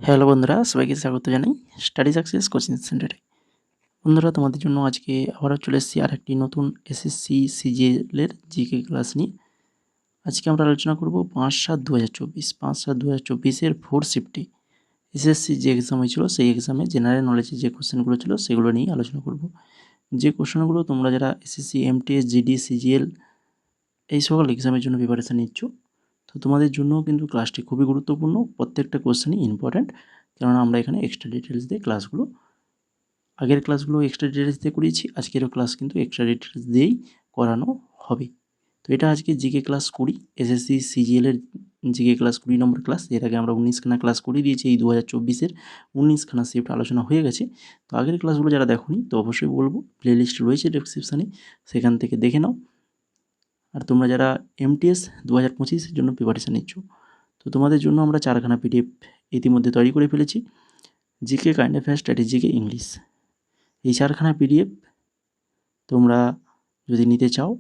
Hello বন্ধুরা, সবাইকে স্বাগত জানাই স্টাডি সাকসেস কোচিং সেন্টারে। বন্ধুরা, তোমাদের জন্য আজকে আবারও চলে এসেছি আর একটি নতুন এসএসসি সিজিএলের জিকে ক্লাস নিয়ে। আজকে আমরা আলোচনা করব 5/7/2024 5/7/2024-এর 4 শিফটে এসএসসি যে এক্সাম হয়েছিল সেই এক্সামে জেনারেল নলেজের যে কোশ্চেনগুলো ছিল সেগুলো নিয়ে আলোচনা করব। যে কোশ্চেনগুলো তোমরা যারা এসএসসি এমটিএস জিডি সিজিএল এই সকল এক্সামের জন্য প্রিপারেশান নিচ্ছ, তো তোমাদের জন্য কিন্তু ক্লাসটি খুবই গুরুত্বপূর্ণ। প্রত্যেকটা কোশ্চেনই ইম্পর্ট্যান্ট, কেননা আমরা এখানে এক্সট্রা ডিটেলস দিয়ে ক্লাসগুলো আগের ক্লাসগুলো এক্সট্রা ডিটেলস দিয়ে করিয়েছি, আজকেরও ক্লাস কিন্তু এক্সট্রা ডিটেলস দিয়েই করানো হবে। তো এটা আজকে জিকে ক্লাস 20, এসএসসি সিজিএলের জিকে ক্লাস 20 নম্বর ক্লাস। এর আগে আমরা 19খানা ক্লাস করিয়ে দিয়েছি। এই 2024-এর 19খানা শিফট আলোচনা হয়ে গেছে। তো আগের ক্লাসগুলো যারা দেখোনি তো অবশ্যই বলবো প্লেলিস্ট রয়েছে ডেসক্রিপশানে, সেখান থেকে দেখে নাও। আর তোমরা যারা এমটিএস 2025-এর জন্য প্রিপারেশান নিচ্ছ, তো তোমাদের জন্য আমরা 4খানা পিডিএফ ইতিমধ্যে তৈরি করে ফেলেছি। জিকে, কারেন্ট অ্যাফেয়ার্স, স্ট্র্যাটেজিকে, ইংলিশ, এই 4খানা পিডিএফ তোমরা যদি নিতে চাও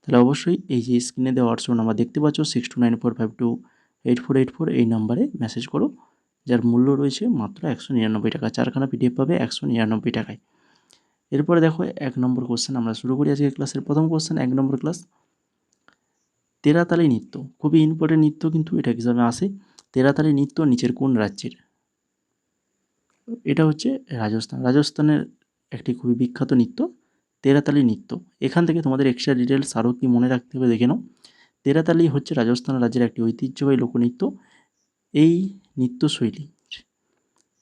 তাহলে অবশ্যই এই যে স্ক্রিনে দেওয়া হোয়াটসঅ্যাপ নাম্বার দেখতে পাচ্ছ 6294528484 এই নাম্বারে মেসেজ করো, যার মূল্য রয়েছে মাত্র 199 টাকা। 4খানা পিডিএফ পাবে 199 টাকায়। এরপরে দেখো 1 নম্বর কোশ্চেন আমরা শুরু করি আজকে ক্লাসের প্রথম কোশ্চেন। 1 নম্বর ক্লাস, তেরাতালি নৃত্য, খুবই ইম্পর্টেন্ট নৃত্য, কিন্তু এটা এক্সামে আসে। তেরাতালি নৃত্য নিচের কোন রাজ্যের? এটা হচ্ছে রাজস্থানের একটি খুবই বিখ্যাত নৃত্য তেরাতালি নৃত্য। এখান থেকে তোমাদের এক্সট্রা ডিটেলস আরও কি মনে রাখতে হবে দেখে নাও। তেরাতালি হচ্ছে রাজস্থান রাজ্যের একটি ঐতিহ্যবাহী লোকনৃত্য। এই নৃত্যশৈলী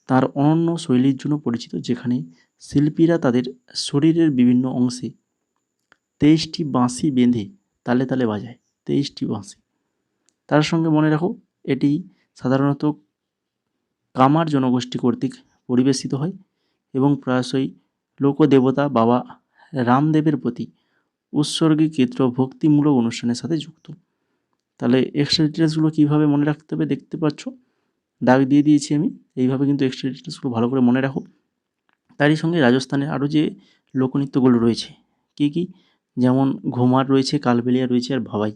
তার অনন্য শৈলীর জন্য পরিচিত, যেখানে শিল্পীরা তাদের শরীরের বিভিন্ন অংশে 23টি বাঁশি বেঁধে তালে তালে বাজায়। 23টি বাঁশি। তার সঙ্গে মনে রাখো এটি সাধারণত কামার জনগোষ্ঠী কর্তৃক পরিবেশিত হয় এবং প্রায়শই লোকদেবতা বাবা রামদেবের প্রতি উৎসর্গীকৃত ভক্তিমূলক অনুষ্ঠানের সাথে যুক্ত। তাহলে এক্সট্রা ডিটেলসগুলো কীভাবে মনে রাখতে হবে দেখতে পাচ্ছ, দাগ দিয়ে দিয়েছি আমি। এইভাবে কিন্তু এক্সট্রা ডিটেলসগুলো ভালো করে মনে রাখো। তারই সঙ্গে রাজস্থানের আরও যে লোকনৃত্যগুলো রয়েছে কী কী, যেমন ঘুমার রয়েছে, কালবেলিয়া রয়েছে আর ভাবাই,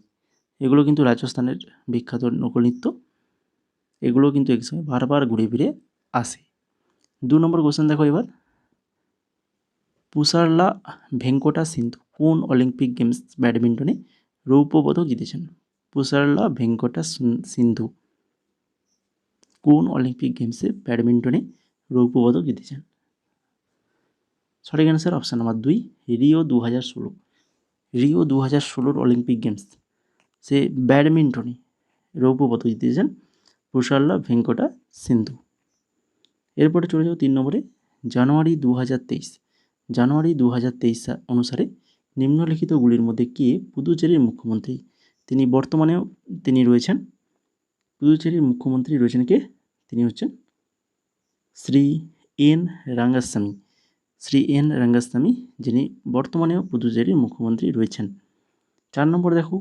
এগুলো কিন্তু রাজস্থানের বিখ্যাত লোকনৃত্য। এগুলো কিন্তু এক্সামে বারবার ঘুরে ফিরে আসে। 2 নম্বর কোশ্চেন দেখো এবার, পুসারলা ভেঙ্কটা সিন্ধু কোন অলিম্পিক গেমস ব্যাডমিন্টনে রৌপ্য পদক জিতেছেন? পুসারলা ভেঙ্কটা সিন্ধু কোন অলিম্পিক গেমসে ব্যাডমিন্টনে রৌপ্য পদক জিতেছেন? সঠিক answer option number 2, Rio 2016। Rio 2016 Olympic games সে ব্যাডমিন্টনে রৌপ্য পদক জিতেছেন পুসারলা ভেঙ্কটা সিন্ধু। এরপরে চলে যাও 3 নম্বরে, জানুয়ারি 2023 অনুসারে নিম্নলিখিতগুলির মধ্যে কে পুদুচেরির মুখ্যমন্ত্রী? বর্তমানেও তিনি রয়েছেন। পুদুচেরির মুখ্যমন্ত্রী রয়েছেন কে? তিনি হচ্ছেন শ্রী এন রাঙ্গাস্বামী, যিনি বর্তমানেও পুদুচেরির মুখ্যমন্ত্রী রয়েছেন। 4 নম্বর দেখো,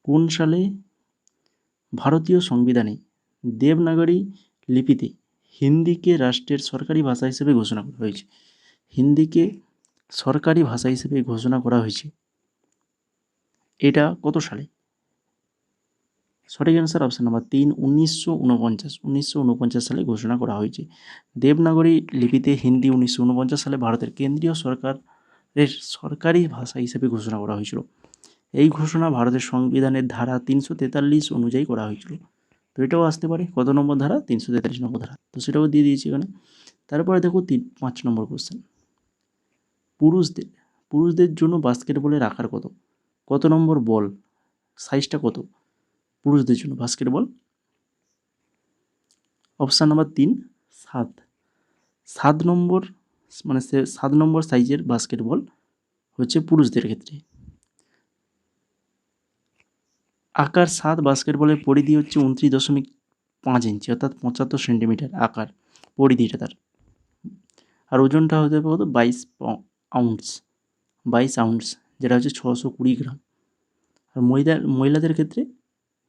কোন সালে ভারতীয় সংবিধানে দেবনাগরী লিপিতে হিন্দিকে রাষ্ট্রের সরকারি ভাষা হিসেবে ঘোষণা করা হয়েছে? হিন্দিকে সরকারি ভাষা হিসেবে ঘোষণা করা হয়েছে, এটা কত সালে? সঠিক অ্যান্সার অপশান নাম্বার 3, 1949 সালে ঘোষণা করা হয়েছে। দেবনাগরী লিপিতে হিন্দি 1949 সালে ভারতের কেন্দ্রীয় সরকারের সরকারি ভাষা হিসেবে ঘোষণা করা হয়েছিল। এই ঘোষণা ভারতের সংবিধানের ধারা 343 অনুযায়ী করা হয়েছিল। তো এটাও আসতে পারে কত নম্বর ধারা? 343 নম্বর ধারা, তো সেটাও দিয়ে দিয়েছি এখানে। তারপরে দেখো 5 নম্বর কোশ্চেন, পুরুষদের জন্য বাস্কেটবলের আকার কত নম্বর বল, সাইজটা কত পুরুষদের জন্য বাস্কেটবল? অপশান নাম্বার 3, 7 নম্বর, মানে 7 নম্বর সাইজের বাস্কেটবল হচ্ছে পুরুষদের ক্ষেত্রে। আকার 7 বাস্কেটবলের পরিধি হচ্ছে 29.5 ইঞ্চি, অর্থাৎ 75 সেন্টিমিটার আকার পরিধিটা তার। আর ওজনটা হতে হবে কত? 22 আউন্স, যেটা হচ্ছে 620 গ্রাম। আর মহিলাদের ক্ষেত্রে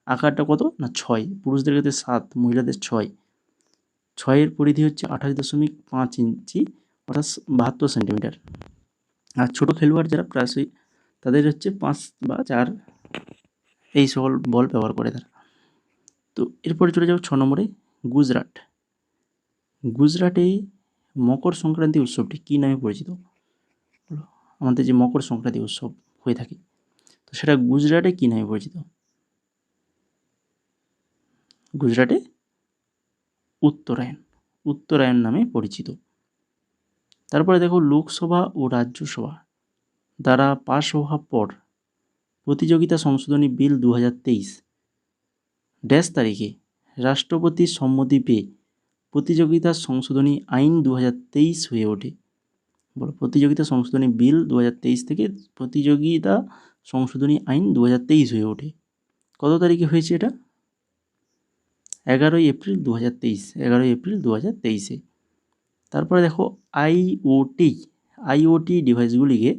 আকারটা কত না 6, পুরুষদের ক্ষেত্রে 7, মহিলাদের 6 পরিধি হচ্ছে 28.5 ইঞ্চি, অর্থাৎ 72 সেন্টিমিটার। আর ছোটো খেলোয়াড় যারা প্রায়শই তাদের হচ্ছে 5 বা 4 এই সকল বল ব্যবহার করে তারা। তো এরপরে চলে যাও 6 নম্বরে, গুজরাট। গুজরাটে মকর সংক্রান্তি উৎসবটি কী নামে পরিচিত? বলো। আমাদের যে মকর সংক্রান্তি উৎসব হয়ে থাকে, তো সেটা গুজরাটে কী নামে পরিচিত? গুজরাটে উত্তরায়ণ, উত্তরায়ণ নামে পরিচিত। তারপরে দেখো, লোকসভা ও রাজ্যসভা দ্বারা পাশ হওয়ার পর প্রতিযোগিতা সংশোধনী বিল 2023 ড্যাশ তারিখে রাষ্ট্রপতির সম্মতি পেয়ে প্রতিযোগিতা সংশোধনী আইন 2023 হয়ে ওঠে। বলো, প্রতিযোগিতা সংশোধনী বিল 2023 থেকে প্রতিযোগিতা সংশোধনী আইন 2023 হয়ে ওঠে। কত তারিখে হয়েছে এটা? 11ই এপ্রিল 2023, 11ই এপ্রিল 2023-এ। তারপরে দেখো, আইওটি ডিভাইসগুলিকে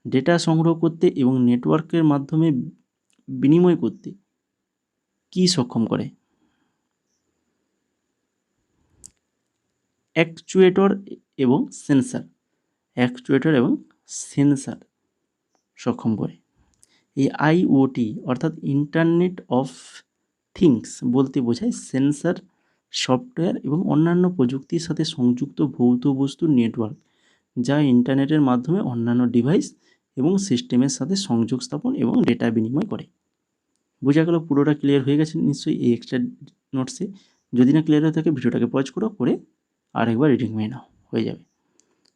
ডেটা সংগ্রহ করতে এবং নেটওয়ার্কের মাধ্যমে বিনিময় করতে কি সক্ষম করে? অ্যাকচুয়েটর এবং সেন্সার, অ্যাকচুয়েটর এবং সেন্সার সক্ষম করে। এই আইওটি অর্থাৎ ইন্টারনেট অফ থিংস বলতে বোঝায় সেন্সার, সফটওয়্যার এবং অন্যান্য প্রযুক্তির সাথে সংযুক্ত ভৌত বস্তুর নেটওয়ার্ক, যা ইন্টারনেটের মাধ্যমে অন্যান্য ডিভাইস এবং সিস্টেমের সাথে সংযোগ স্থাপন এবং ডেটা বিনিময় করে। বোঝা গেল? পুরোটা ক্লিয়ার হয়ে গেছে নিশ্চয়ই এই এক্সট্রা নোটসে। যদি না ক্লিয়ার হয়ে থাকে ভিডিওটাকে পজ করে আরেকবার রিডিং নিয়ে নাও, হয়ে যাবে।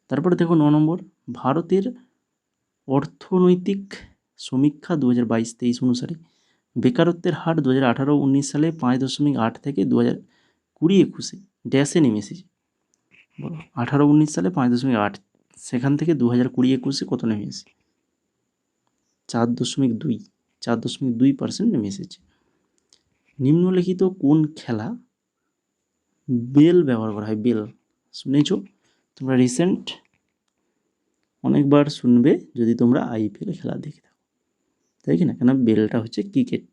তারপরে দেখো 9 নম্বর, ভারতের অর্থনৈতিক সমীক্ষা 2022-23 অনুসারে বেকারত্বের হার 2018-19 সালে 5.8 থেকে 2020-21 ড্যাশে নেমে এসেছে। বলো, 18-19 সালে 5.8, সেখান থেকে 2020-21 কত নেমে এসেছে? 4.2, 4.2% নেমে এসেছে। নিম্নলিখিত কোন খেলা বেল ব্যবহার করা হয়? বেল শুনেছ তোমরা, রিসেন্ট অনেকবার শুনবে যদি তোমরা আইপিএল খেলা দেখে থাকো, তাই কি না? কেন বেলটা হচ্ছে ক্রিকেট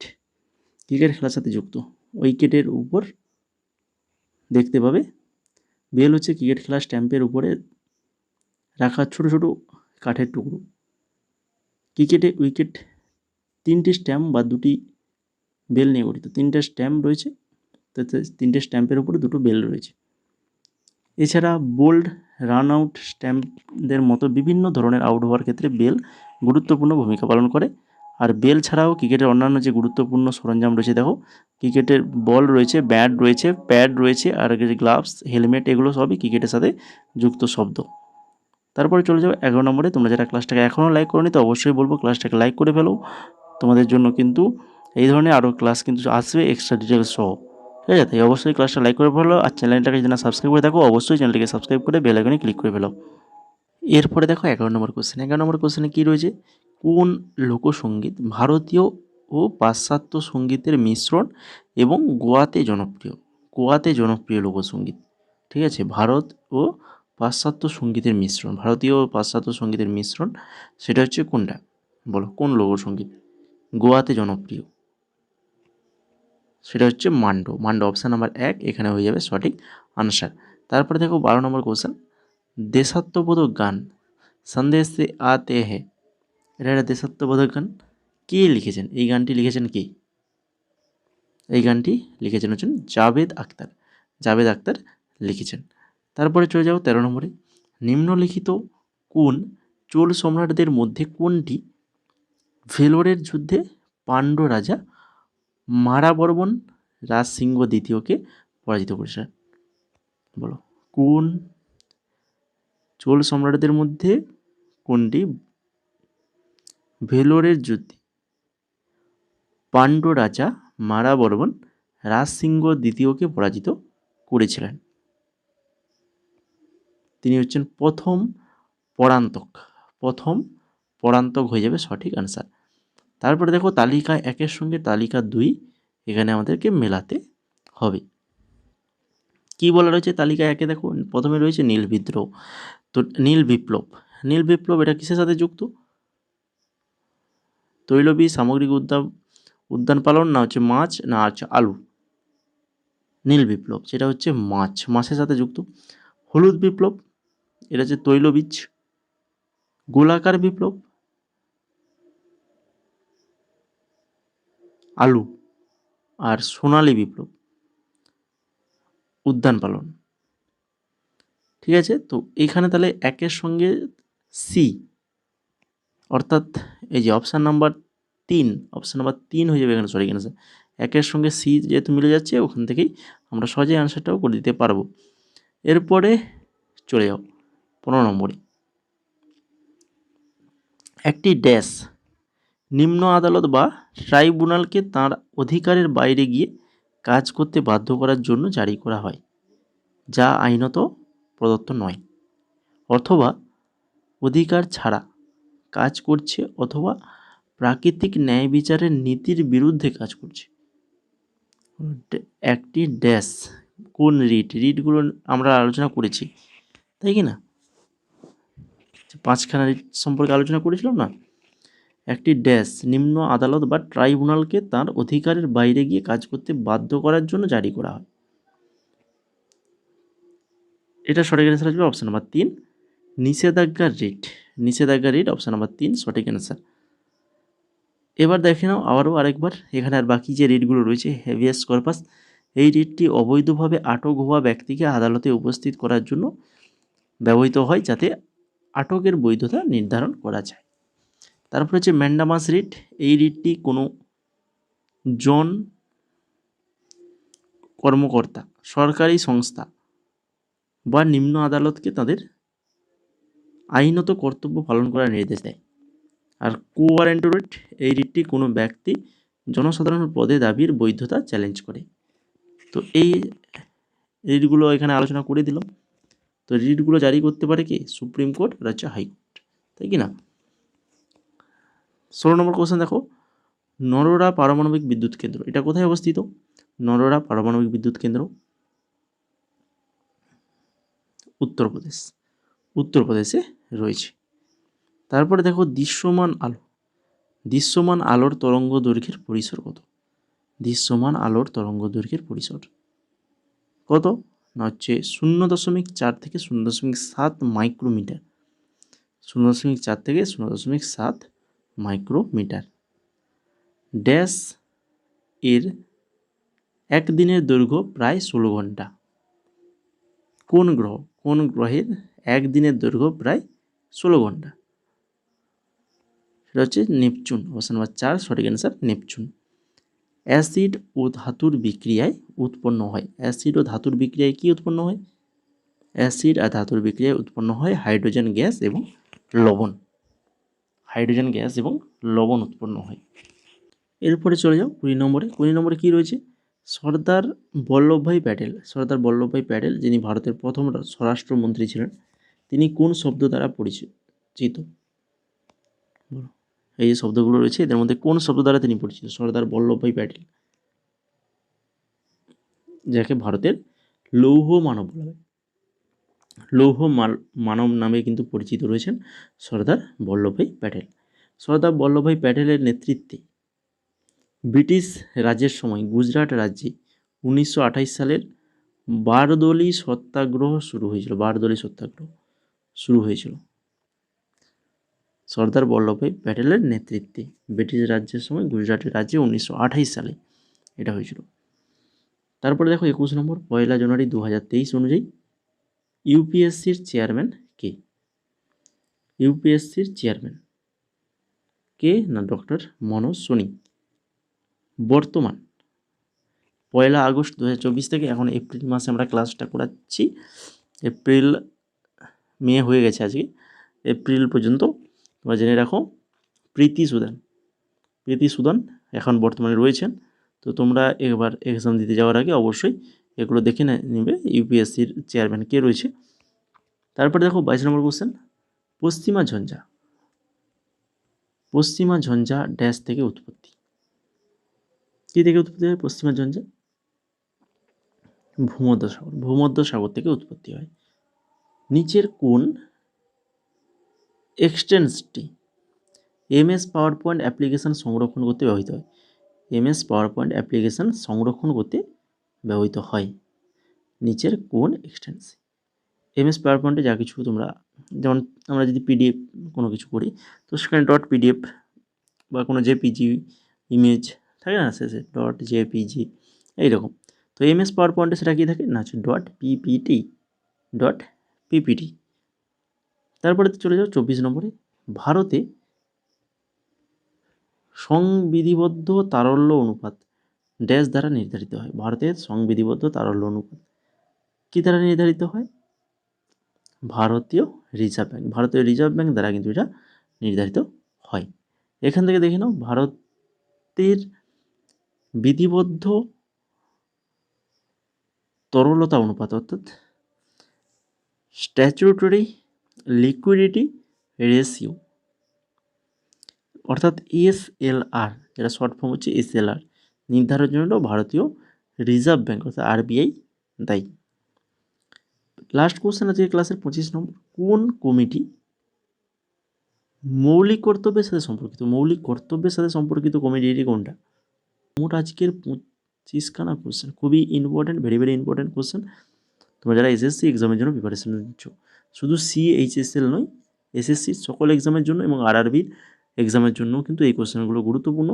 খেলার সাথে যুক্ত। উইকেটের উপর দেখতে পাবে বেল হচ্ছে ক্রিকেট খেলার স্ট্যাম্পের উপরে রাখা ছোট ছোট কাঠের টুকরো। ক্রিকেটে উইকেট 3টি স্ট্যাম্প বা 2টি বেল নিয়ে গঠিত। 3টে স্ট্যাম্প রয়েছে, তো 3টে স্ট্যাম্পের উপরে 2টো বেল রয়েছে। এছাড়া বোল্ড, রান আউট স্ট্যাম্পদের মতো বিভিন্ন ধরনের আউট হওয়ার ক্ষেত্রে বেল গুরুত্বপূর্ণ ভূমিকা পালন করে। আর বেল ছাড়াও ক্রিকেটের অন্যান্য যে গুরুত্বপূর্ণ সরঞ্জাম রয়েছে, দেখো ক্রিকেটের বল রয়েছে, ব্যাট রয়েছে, প্যাড রয়েছে, আর গ্লাভস, হেলমেট, এগুলো সবই ক্রিকেটের সাথে যুক্ত শব্দ। তারপরে চলে যাও 11 নম্বরে। তোমরা যারা ক্লাসটাকে এখনও লাইক করোনি তো অবশ্যই বলবো ক্লাসটাকে লাইক করে ফেলো। তোমাদের জন্য কিন্তু এই ধরনের আরও ক্লাস কিন্তু আসবে এক্সট্রা ডিটেলস সহ, ঠিক আছে? তাই অবশ্যই ক্লাসটা লাইক করে ফেলো, আর চ্যানেলটাকে যদি না সাবস্ক্রাইব করে থাকো অবশ্যই চ্যানেলটিকে সাবস্ক্রাইব করে বেল আইকনে ক্লিক করে ফেলো। এরপরে দেখো 11 নম্বর কোশ্চেন। 11 নম্বর কোশ্চেনে কী রয়েছে? কোন লোকসঙ্গীত ভারতীয় ও পাশ্চাত্য সঙ্গীতের মিশ্রণ এবং গোয়াতে জনপ্রিয়? গোয়াতে জনপ্রিয় লোকসঙ্গীত, ঠিক আছে? ভারত ও পাশ্চাত্য সঙ্গীতের মিশ্রণ, ভারতীয় ও পাশ্চাত্য সঙ্গীতের মিশ্রণ, সেটা হচ্ছে কোনটা? বলো, কোন লোকসঙ্গীত গোয়াতে জনপ্রিয়? সেটা হচ্ছে মান্ডো। মান্ডো অপশান নাম্বার 1 এখানে হয়ে যাবে সঠিক আনসার। তারপরে দেখো 12 নম্বর কোশ্চেন, দেশাত্মবোধক গান সন্দেশ সে আতে হে, এটা একটা দেশাত্মবোধক গান। কে লিখেছেন এই গানটি? লিখেছেন কে? এই গানটি লিখেছেন হচ্ছেন জাভেদ আখতার। জাভেদ আখতার লিখেছেন। তারপরে চলে যাও 13 নম্বরে, নিম্নলিখিত কোন চোল সম্রাটদের মধ্যে কোনটি ভেলোরের যুদ্ধে পাণ্ড্য রাজা মারাবর্মন রাজসিংহ দ্বিতীয়কে পরাজিত করেছিলেন? বলো, কোন চোল সম্রাটদের মধ্যে কোনটি ভেলোরের যুদ্ধে পাণ্ড্য রাজা মারাবর্মন রাজসিংহ দ্বিতীয়কে পরাজিত করেছিলেন? তিনি হচ্ছেন প্রথম পরান্তক। প্রথম পরান্তক হয়ে যাবে সঠিক আনসার। তারপরে দেখো তালিকা 1-এর সঙ্গে তালিকা 2 এখানে আমাদেরকে মেলাতে হবে। কি বলা রয়েছে তালিকা 1-এ? দেখো প্রথমে রয়েছে নীল বিদ্রোহ, তো নীল বিপ্লব। নীল বিপ্লব এটা কিসের সাথে যুক্ত? তৈলবীজ, সামগ্রিক উদ্যান পালন, না হচ্ছে মাছ, না হচ্ছে আলু? নীল বিপ্লব যেটা হচ্ছে মাছ, মাছের সাথে যুক্ত। হলুদ বিপ্লব এটা হচ্ছে তৈলবীজ। গোলাকার বিপ্লব আলু। আর সোনালী বিপ্লব, উদ্যান পালন। ঠিক আছে, তো এখানে তাহলে একের সঙ্গে সি, অর্থাৎ এই যে অপশান নাম্বার 3 হয়ে যাবে এখানে সঠিক অ্যান্সার। একের সঙ্গে সি যেহেতু মিলে যাচ্ছে, ওখান থেকেই আমরা সহজেই অ্যান্সারটাও করে দিতে পারবো। এরপরে চলে যাও 15 নম্বরে। একটি ড্যাশ নিম্ন আদালত বা ট্রাইব্যুনালকে তার অধিকারের বাইরে গিয়ে কাজ করতে বাধ্য করার জন্য জারি করা হয়, যা আইনত প্রদত্ত নয়, অথবা অধিকার ছাড়া কাজ করছে, অথবা প্রাকৃতিক ন্যায় বিচারের নীতির বিরুদ্ধে কাজ করছে। একটি ড্যাশ, কোন রিটগুলো আমরা আলোচনা করেছি, তাই কি না? 5খানা রিট সম্পর্কে আলোচনা করেছিলাম না। একটি ড্যাশ নিম্ন আদালত বা ট্রাইব্যুনালকে তার অধিকারের বাইরে গিয়ে কাজ করতে বাধ্য করার জন্য জারি করা হয়। এটা সঠিক অ্যান্সার আসবে অপশন নাম্বার 3, নিষেধাজ্ঞা রিট অপশন নাম্বার 3 সঠিক অ্যান্সার। এবার দেখে নাও আরেকবার, এখানে আর বাকি যে রিটগুলো রয়েছে, হেভিয়াস কর্পাস, এই রিটটি অবৈধভাবে আটক হওয়া ব্যক্তিকে আদালতে উপস্থিত করার জন্য ব্যবহৃত হয়, যাতে আটকের বৈধতা নির্ধারণ করা যায়। তারপর হচ্ছে ম্যান্ডামাস রিট, এই রিটটি কোনো জন কর্মকর্তা, সরকারি সংস্থা বা নিম্ন আদালতকে তাদের আইনত কর্তব্য পালন করার নির্দেশ দেয়। আর কোয়ারেন্ট রিট, এই রিটটি কোনো ব্যক্তি জনসাধারণের পদে দাবির বৈধতা চ্যালেঞ্জ করে। তো এই রিটগুলো এখানে আলোচনা করে দিলাম। তো রিটগুলো জারি করতে পারে কি? সুপ্রিম কোর্ট আর হচ্ছে হাইকোর্ট, তাই কি না? 16 নম্বর কোশ্চেন দেখো, নরোরা পারমাণবিক বিদ্যুৎ কেন্দ্র, এটা কোথায় অবস্থিত? নরোরা পারমাণবিক বিদ্যুৎ কেন্দ্র উত্তরপ্রদেশে রয়েছে। তারপরে দেখো দৃশ্যমান আলোর তরঙ্গ দৈর্ঘ্যের পরিসর কত? দৃশ্যমান আলোর তরঙ্গ দৈর্ঘ্যের পরিসর কত না হচ্ছে 0.4 থেকে 0.7 মাইক্রোমিটার। 0.4 থেকে 0.7 মাইক্রোমিটার। ড্যাশ এর একদিনের দৈর্ঘ্য প্রায় 16 ঘন্টা। কোন গ্রহের একদিনের দৈর্ঘ্য প্রায় 16 ঘন্টা? সেটা হচ্ছে নেপচুন, অপশন নাম্বার 4 সঠিক অ্যান্সার নেপচুন। অ্যাসিড ও ধাতুর বিক্রিয়ায় উৎপন্ন হয়, অ্যাসিড ও ধাতুর বিক্রিয়ায় কি উৎপন্ন হয়? অ্যাসিড আর ধাতুর বিক্রিয়ায় উৎপন্ন হয় হাইড্রোজেন গ্যাস এবং লবণ। হাইড্রোজেন গ্যাস এবং লবণ উৎপন্ন হয়। এরপরে চলে যাও 20 নম্বরে। 20 নম্বরে কী রয়েছে? সর্দার বল্লভভাই প্যাটেল, যিনি ভারতের প্রথম স্বরাষ্ট্রমন্ত্রী ছিলেন, তিনি কোন শব্দ দ্বারা পরিচিত? এই যে শব্দগুলো রয়েছে, এদের মধ্যে কোন শব্দ দ্বারা তিনি পরিচিত? সর্দার বল্লভভাই প্যাটেল, যাকে ভারতের লৌহ মানব বলা হয়, মানব নামে কিন্তু পরিচিত রয়েছেন সর্দার বল্লভভাই প্যাটেল। সর্দার বল্লভভাই প্যাটেলের নেতৃত্বে ব্রিটিশ রাজের সময় গুজরাট রাজ্যে 1928 সালের বারদোলি সত্যাগ্রহ শুরু হয়েছিল। সর্দার বল্লভভাই প্যাটেলের নেতৃত্বে ব্রিটিশ রাজ্যের সময় গুজরাট রাজ্যে 1928 সালে এটা হয়েছিল। তারপরে দেখো 21 নম্বর, 1 জানুয়ারি 2023 অনুযায়ী ইউপিএসসির চেয়ারম্যান কে? ইউপিএসসির চেয়ারম্যান কে না ডক্টর মনোজ সোনি। বর্তমান 1 আগস্ট 2024 থেকে এখন এপ্রিল মাসে আমরা ক্লাসটা করাচ্ছি। মে হয়ে গেছে আজকে, এপ্রিল পর্যন্ত তোমরা জেনে রাখো। প্রীতি সুদান এখন বর্তমানে রয়েছেন। তো তোমরা একবার এক্সাম দিতে যাওয়ার আগে অবশ্যই এগুলো দেখে নেবে ইউপিএসসির চেয়ারম্যান কে রয়েছে। তারপরে দেখো 22 নম্বর কোশ্চেন, পশ্চিমা ঝঞ্ঝা ড্যাশ থেকে উৎপত্তি। কী থেকে উৎপত্তি হয় পশ্চিমা ঝঞ্ঝা? ভূমধ্যসাগর থেকে উৎপত্তি হয়। নিচের কোন এক্সটেন্সটি এমএস পাওয়ার পয়েন্ট অ্যাপ্লিকেশান সংরক্ষণ করতে ব্যবহৃত হয়? এমএস পাওয়ার পয়েন্ট অ্যাপ্লিকেশান সংরক্ষণ করতে ব্যবহৃত হয় নিচের কোন এক্সটেন্স? এমএস পাওয়ার পয়েন্টে যা কিছু তোমরা, যেমন আমরা যদি পিডিএফ কোনো কিছু করি, তো সেখানে .pdf বা কোনো জেপিজি ইমেজ থাকে না শেষে ডট জেপিজি এইরকম। তো এমএস পাওয়ার পয়েন্টে সেটা কী থাকে না, হচ্ছে ডট পিপিটি। তারপরে চলে যাও 24 নম্বরে, ভারতে সংবিধিবদ্ধ তারল্য অনুপাত ড্যাশ দ্বারা নির্ধারিত হয়। ভারতের সংবিধিবদ্ধ তারল্য অনুপাত কী দ্বারা নির্ধারিত হয়? ভারতীয় রিজার্ভ ব্যাংক দ্বারা কিন্তু এটা নির্ধারিত হয়। এখান থেকে দেখে নাও, ভারতের বিধিবদ্ধ তরলতা অনুপাত অর্থাৎ স্ট্যাচুটরি লিকুইডিটি রেশিও অর্থাৎ এসএলআর, যেটা শর্ট ফর্ম হচ্ছে এসএলআর, নির্ধারণের জন্য ভারতীয় রিজার্ভ ব্যাংক অর্থাৎ আরবিআই দায়ী। লাস্ট কোশ্চেন আছে ক্লাসের 25 নম্বর, কোন কমিটি মৌলিক কর্তব্যের সাথে সম্পর্কিত কমিটি এটি কোনটা? মোট আজকের 25খানা কোশ্চেন, খুবই ইম্পর্টেন্ট, ভেরি ইম্পর্টেন্ট কোশ্চেন। তোমরা যারা এসএসসি এক্সামের জন্য প্রিপারেশন নিচ্ছ, শুধু সিএইচএসএল নয়, এসএসসি সকল এক্সামের জন্য এবং আরআরবির এক্সামের জন্য কিন্তু এই কোশ্চেনগুলো গুরুত্বপূর্ণ।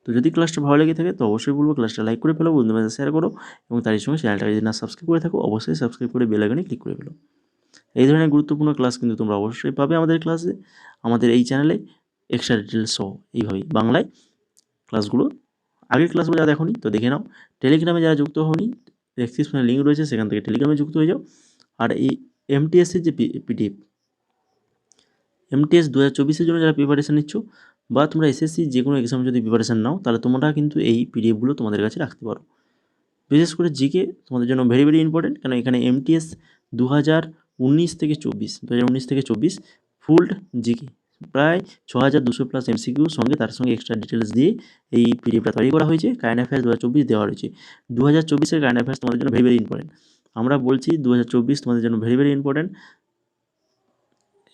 তো যদি ক্লাসটা ভালো লেগে থাকে তো অবশ্যই বলবো ক্লাসটা লাইক করে ফেলো, বন্ধুদের মাঝে শেয়ার করো এবং তারই সঙ্গে চ্যানেলটাকে যদি না সাবস্ক্রাইব করে থাকো অবশ্যই সাবস্ক্রাইব করে বেল আইকনে ক্লিক করে ফেলো। এই ধরনের গুরুত্বপূর্ণ ক্লাস কিন্তু তোমরা অবশ্যই পাবে আমাদের ক্লাসে, আমাদের এই চ্যানেলে এক্সট্রা ডিটেলস সহ এইভাবেই বাংলায় ক্লাসগুলো। আগের ক্লাসগুলো যারা দেখোনি তো দেখে নাও। টেলিগ্রামে যারা যুক্ত হওনি, ডেসক্রিপশনে লিঙ্ক রয়েছে, সেখান থেকে টেলিগ্রামে যুক্ত হয়ে যাও। আর এই এমটিএসের যে পিডিএফ, এমটিএস 2024-এর জন্য যারা প্রিপারেশান নিচ্ছ বা তোমরা এসএসসি যে কোনো এক্সাম যদি প্রিপারেশান নাও, তাহলে তোমরা কিন্তু এই পিডিএফগুলো তোমাদের কাছে রাখতে পারো। বিশেষ করে জিকে তোমাদের জন্য ভেরি ইম্পর্টেন্ট, কারণ এখানে এমটিএস 2019 থেকে 24 ফুল জিকে প্রায় 6200+ এমসিকিউ সঙ্গে তার সঙ্গে এক্সট্রা ডিটেলস দিয়ে এই পিডিএফটা তৈরি করা হয়েছে। কারেন্ট অ্যাফেয়ার্স 2024 দেওয়া রয়েছে। 2024-এর কারেন্ট অ্যাফেয়ার্স তোমাদের জন্য ভেরি ইম্পর্টেন্ট। আমরা বলছি 2024 তোমাদের জন্য ভেরি ইম্পর্টেন্ট।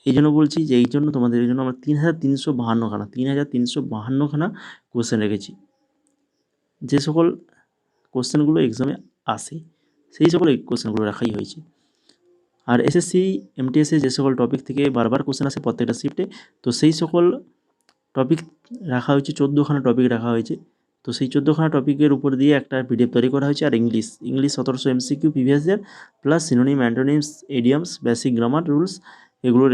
এই জন্য বলছি যে এই জন্য তোমাদের জন্য আমরা 3352খানা কোশ্চেন রেখেছি। যে সকল কোশ্চেনগুলো এক্সামে আসে সেই সকল কোশ্চেনগুলো রাখাই হয়েছে। আর এসএসসি এমটিএসে যে সকল টপিক থেকে বারবার কোশ্চেন আসে প্রত্যেকটা শিফটে, তো সেই সকল টপিক রাখা হয়েছে, 14খানা টপিক রাখা হয়েছে। তো সেই 14খানা টপিকের উপর দিয়ে একটা পিডিএফ তৈরি করা হয়েছে। আর English 1700 MCQ previous year plus synonym, antonyms, idioms, basic grammar rules এগুলো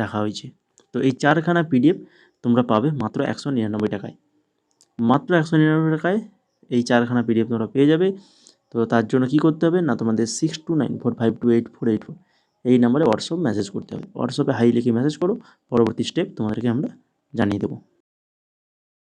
রাখা হয়েছে। তো এই 4খানা পিডিএফ তোমরা পাবে মাত্র 199 টাকায়। মাত্র 199 টাকায় এই 4খানা পিডিএফ তোমরা পেয়ে যাবে। তো তার জন্য কি করতে হবে না, তোমাদের 6294528484 এই নাম্বারে হোয়াটসঅ্যাপ মেসেজ করতে হবে। হোয়াটসঅ্যাপে হাই লিখে মেসেজ করো, পরবর্তী স্টেপ তোমাদেরকে আমরা জানিয়ে দেবো।